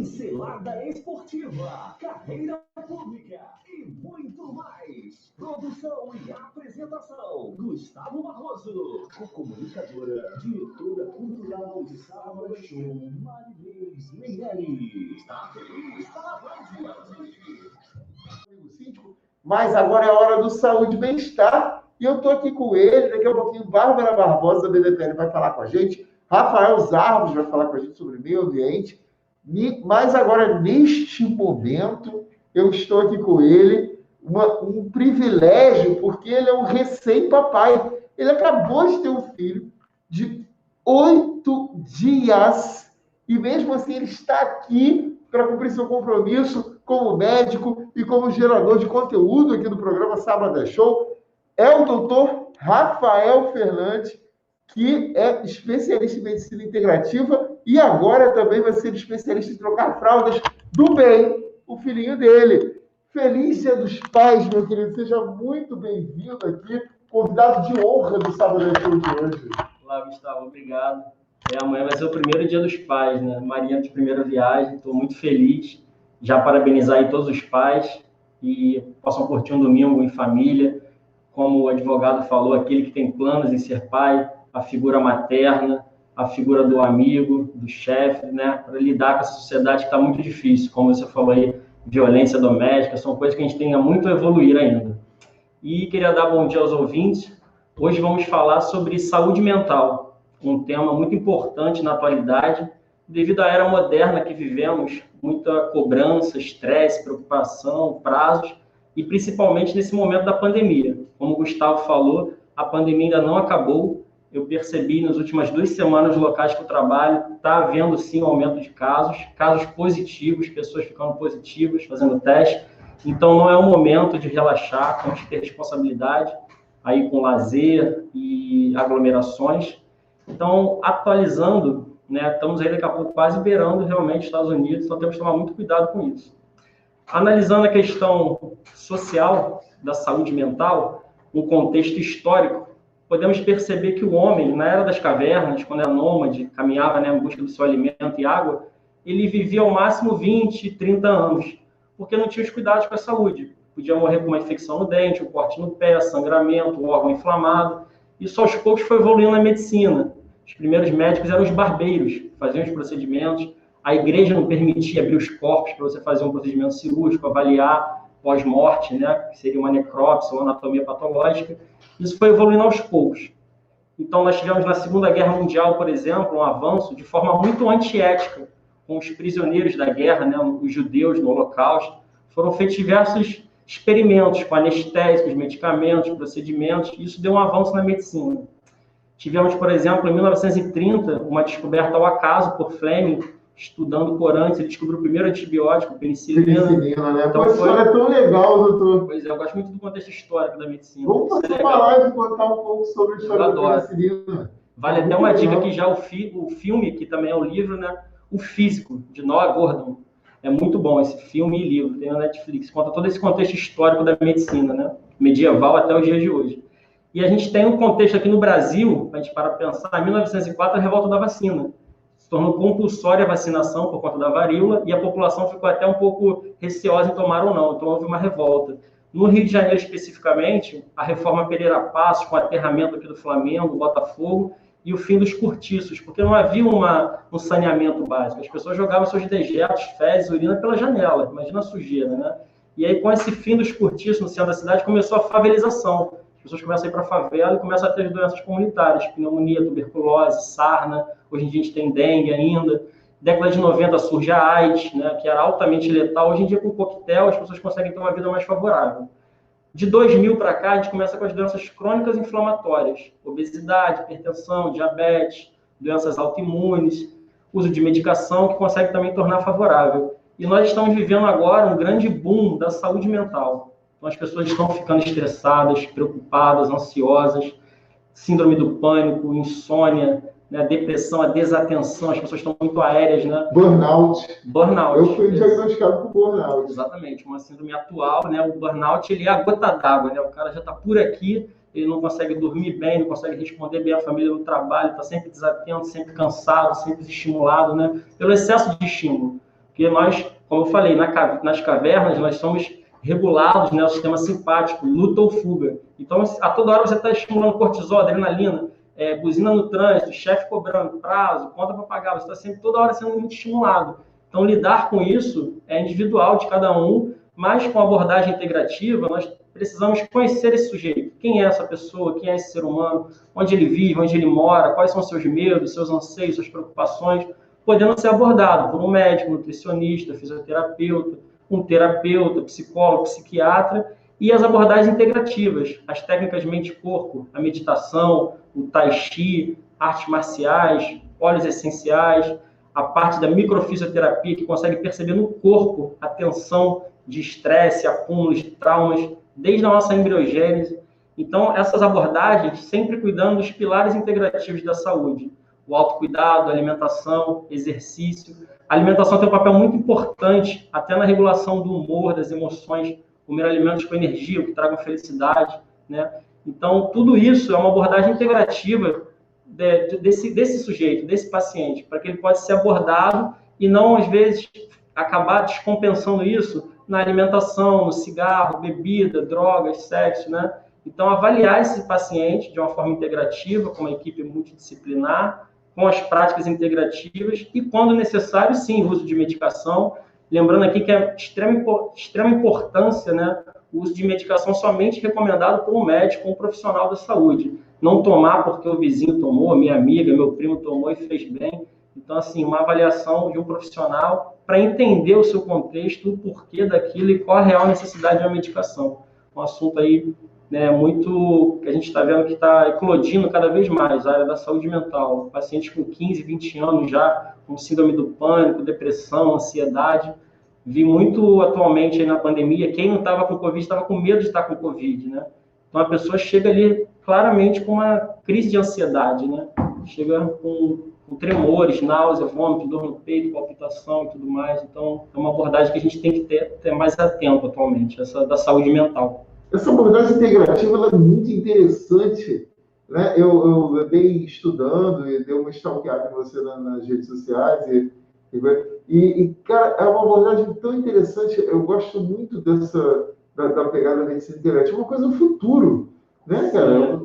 Pincelada esportiva, carreira pública e muito mais. Produção e apresentação, Gustavo Barroso. Co-comunicadora, diretora cultural de Sábado Show, Marinês Meirelles. Está feliz, está Mas agora é a hora do Saúde e Bem-Estar. E eu estou aqui com ele, daqui a pouquinho, Bárbara Barbosa, da BDPL, vai falar com a gente. Rafael Zarbos vai falar com a gente sobre meio ambiente. Mas agora, neste momento, eu estou aqui com ele, um privilégio, porque ele é um recém-papai. Ele acabou de ter um filho de 8 dias, e mesmo assim ele está aqui para cumprir seu compromisso como médico e como gerador de conteúdo aqui do programa Sábado Show. É o doutor Rafael Fernandes, que é especialista em medicina integrativa e agora também vai ser especialista em trocar fraldas do bem, o filhinho dele. Feliz Dia dos Pais, meu querido. Seja muito bem-vindo aqui, convidado de honra do Sábado Show de hoje. Olá, Gustavo. Obrigado. Amanhã vai ser o primeiro Dia dos Pais, né? Marinha de primeira viagem. Estou muito feliz. Já parabenizar aí todos os pais e possam curtir um domingo em família. Como o advogado falou, aquele que tem planos em ser pai, a figura materna, a figura do amigo, do chefe, né, para lidar com essa sociedade que está muito difícil, como você falou aí, violência doméstica, são coisas que a gente tem muito a evoluir ainda. E queria dar bom dia aos ouvintes. Hoje vamos falar sobre saúde mental, um tema muito importante na atualidade, devido à era moderna que vivemos, muita cobrança, estresse, preocupação, prazos, e principalmente nesse momento da pandemia. Como o Gustavo falou, a pandemia ainda não acabou. Eu percebi nas últimas 2 semanas, nos locais que eu trabalho, está havendo sim um aumento de casos positivos, pessoas ficando positivas, fazendo teste. Então não é o momento de relaxar, temos que ter responsabilidade aí com lazer e aglomerações. Então, atualizando, né, estamos aí daqui a pouco quase beirando realmente os Estados Unidos, então temos que tomar muito cuidado com isso. Analisando a questão social da saúde mental, um contexto histórico, podemos perceber que o homem, na era das cavernas, quando era nômade, caminhava, né, em busca do seu alimento e água, ele vivia ao máximo 20, 30 anos, porque não tinha os cuidados com a saúde. Podia morrer com uma infecção no dente, um corte no pé, sangramento, um órgão inflamado. Isso aos poucos foi evoluindo na medicina. Os primeiros médicos eram os barbeiros, faziam os procedimentos. A igreja não permitia abrir os corpos para você fazer um procedimento cirúrgico, avaliar pós-morte, né, que seria uma necrópsia, uma anatomia patológica. Isso foi evoluindo aos poucos. Então, nós tivemos na Segunda Guerra Mundial, por exemplo, um avanço de forma muito antiética, com os prisioneiros da guerra, né, os judeus no Holocausto. Foram feitos diversos experimentos com anestésicos, medicamentos, procedimentos, e isso deu um avanço na medicina. Tivemos, por exemplo, em 1930, uma descoberta ao acaso por Fleming, estudando corantes, ele descobriu o primeiro antibiótico, penicilina. Penicilina, né? Então, essa história é tão legal, doutor. Pois é, eu gosto muito do contexto histórico da medicina. Vamos fazer uma live e contar um pouco sobre a história da penicilina. Vale até uma dica aqui já, o filme, que também é um livro, né? O Físico, de Noah Gordon. É muito bom esse filme e livro, tem na Netflix. Conta todo esse contexto histórico da medicina, né? Medieval até os dias de hoje. E a gente tem um contexto aqui no Brasil, a gente para pensar, em 1904, a revolta da vacina. Se tornou compulsória a vacinação por conta da varíola e a população ficou até um pouco receosa em tomar ou não, então houve uma revolta. No Rio de Janeiro, especificamente, a reforma Pereira Passos, com o aterramento aqui do Flamengo, Botafogo, e o fim dos cortiços, porque não havia um saneamento básico. As pessoas jogavam seus dejetos, fezes, urina pela janela, imagina a sujeira, né? E aí, com esse fim dos cortiços no centro da cidade, começou a favelização. As pessoas começam a ir para a favela e começam a ter doenças comunitárias, pneumonia, tuberculose, sarna, hoje em dia a gente tem dengue ainda. Década de 90 surge a AIDS, né, que era altamente letal. Hoje em dia, com coquetel, as pessoas conseguem ter uma vida mais favorável. De 2000 para cá, a gente começa com as doenças crônicas inflamatórias, obesidade, hipertensão, diabetes, doenças autoimunes, uso de medicação, que consegue também tornar favorável. E nós estamos vivendo agora um grande boom da saúde mental. Então, as pessoas estão ficando estressadas, preocupadas, ansiosas, síndrome do pânico, insônia, né, depressão, a desatenção, as pessoas estão muito aéreas, né? Burnout. Eu fui diagnosticado com burnout. Exatamente, uma síndrome atual, né? O burnout, ele é a gota d'água, né? O cara já está por aqui, ele não consegue dormir bem, não consegue responder bem à família no trabalho, está sempre desatento, sempre cansado, sempre estimulado, né? Pelo excesso de estímulo. Porque nós, como eu falei, nas cavernas, nós somos regulados, né, o sistema simpático, luta ou fuga. Então, a toda hora você está estimulando cortisol, adrenalina, buzina no trânsito, chefe cobrando prazo, conta para pagar, você está sempre toda hora sendo muito estimulado. Então, lidar com isso é individual de cada um, mas com abordagem integrativa, nós precisamos conhecer esse sujeito. Quem é essa pessoa? Quem é esse ser humano? Onde ele vive? Onde ele mora? Quais são os seus medos, seus anseios, suas preocupações? Podendo ser abordado por um médico, nutricionista, fisioterapeuta, um terapeuta, psicólogo, psiquiatra, e as abordagens integrativas, as técnicas mente-corpo, a meditação, o tai chi, artes marciais, óleos essenciais, a parte da microfisioterapia, que consegue perceber no corpo a tensão de estresse, acúmulos de traumas, desde a nossa embriogênese. Então, essas abordagens sempre cuidando dos pilares integrativos da saúde. O autocuidado, a alimentação, exercício. A alimentação tem um papel muito importante, até na regulação do humor, das emoções, comer alimentos com energia, que tragam felicidade, né? Então, tudo isso é uma abordagem integrativa desse sujeito, desse paciente, para que ele possa ser abordado e não, às vezes, acabar descompensando isso na alimentação, no cigarro, bebida, drogas, sexo, né? Então, avaliar esse paciente de uma forma integrativa, com uma equipe multidisciplinar, com as práticas integrativas e, quando necessário, sim, o uso de medicação. Lembrando aqui que é de extrema importância, né, o uso de medicação somente recomendado por um médico, um profissional da saúde. Não tomar porque o vizinho tomou, minha amiga, meu primo tomou e fez bem. Então, assim, uma avaliação de um profissional para entender o seu contexto, o porquê daquilo e qual a real necessidade de uma medicação. Um assunto aí, né, muito que a gente está vendo que está eclodindo cada vez mais, a área da saúde mental. Pacientes com 15, 20 anos já, com síndrome do pânico, depressão, ansiedade. Vi muito atualmente aí na pandemia, quem não estava com Covid estava com medo de estar com Covid, né? Então a pessoa chega ali claramente com uma crise de ansiedade, né? Chega com tremores, náusea, vômito, dor no peito, palpitação e tudo mais. Então é uma abordagem que a gente tem que ter mais atento atualmente, essa da saúde mental. Essa abordagem integrativa ela é muito interessante, né? Eu andei estudando e dei uma stalkeada com você nas redes sociais e, cara, é uma abordagem tão interessante. Eu gosto muito da pegada da medicina integrativa, uma coisa do futuro, né, cara?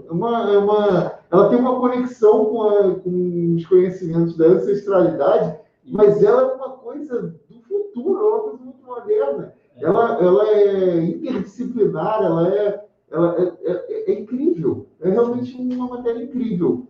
Ela tem uma conexão com os conhecimentos da ancestralidade, mas ela é uma coisa do futuro, é uma coisa muito moderna. Ela é interdisciplinar, ela é incrível. É realmente uma matéria incrível.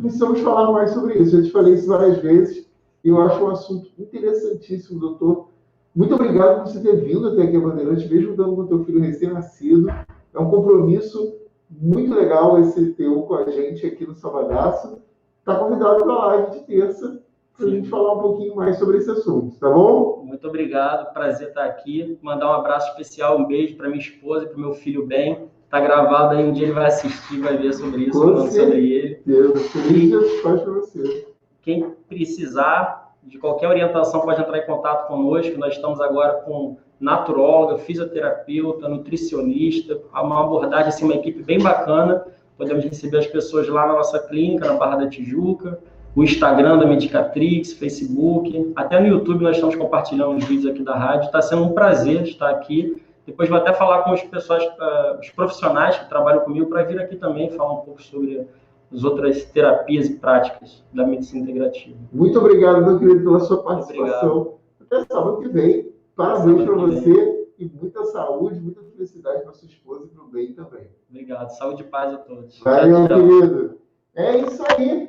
Precisamos falar mais sobre isso. Eu te falei isso várias vezes e eu acho um assunto interessantíssimo, doutor. Muito obrigado por você ter vindo até aqui a Bandeirantes, mesmo estando com o teu filho recém-nascido. É um compromisso muito legal esse teu com a gente aqui no Sabadaço. Está convidado para a live de terça, para a gente falar um pouquinho mais sobre esse assunto, tá bom? Muito obrigado, prazer estar aqui. Mandar um abraço especial, um beijo para minha esposa e para o meu filho Ben. Está gravado aí, um dia ele vai assistir, vai ver sobre isso, falando sobre ele. Feliz dia dos pais para você. Quem precisar de qualquer orientação pode entrar em contato conosco. Nós estamos agora com naturóloga, fisioterapeuta, nutricionista, uma abordagem, assim, uma equipe bem bacana. Podemos receber as pessoas lá na nossa clínica, na Barra da Tijuca, o Instagram da Medicatrix, Facebook, até no YouTube nós estamos compartilhando os vídeos aqui da rádio. Está sendo um prazer estar aqui. Depois vou até falar com os profissionais que trabalham comigo para vir aqui também falar um pouco sobre as outras terapias e práticas da medicina integrativa. Muito obrigado, meu querido, pela sua participação. Até sábado que vem. Parabéns para você e muita saúde, muita felicidade para sua esposa e para o bem também. Obrigado. Saúde e paz a todos. Valeu, querido. É isso aí.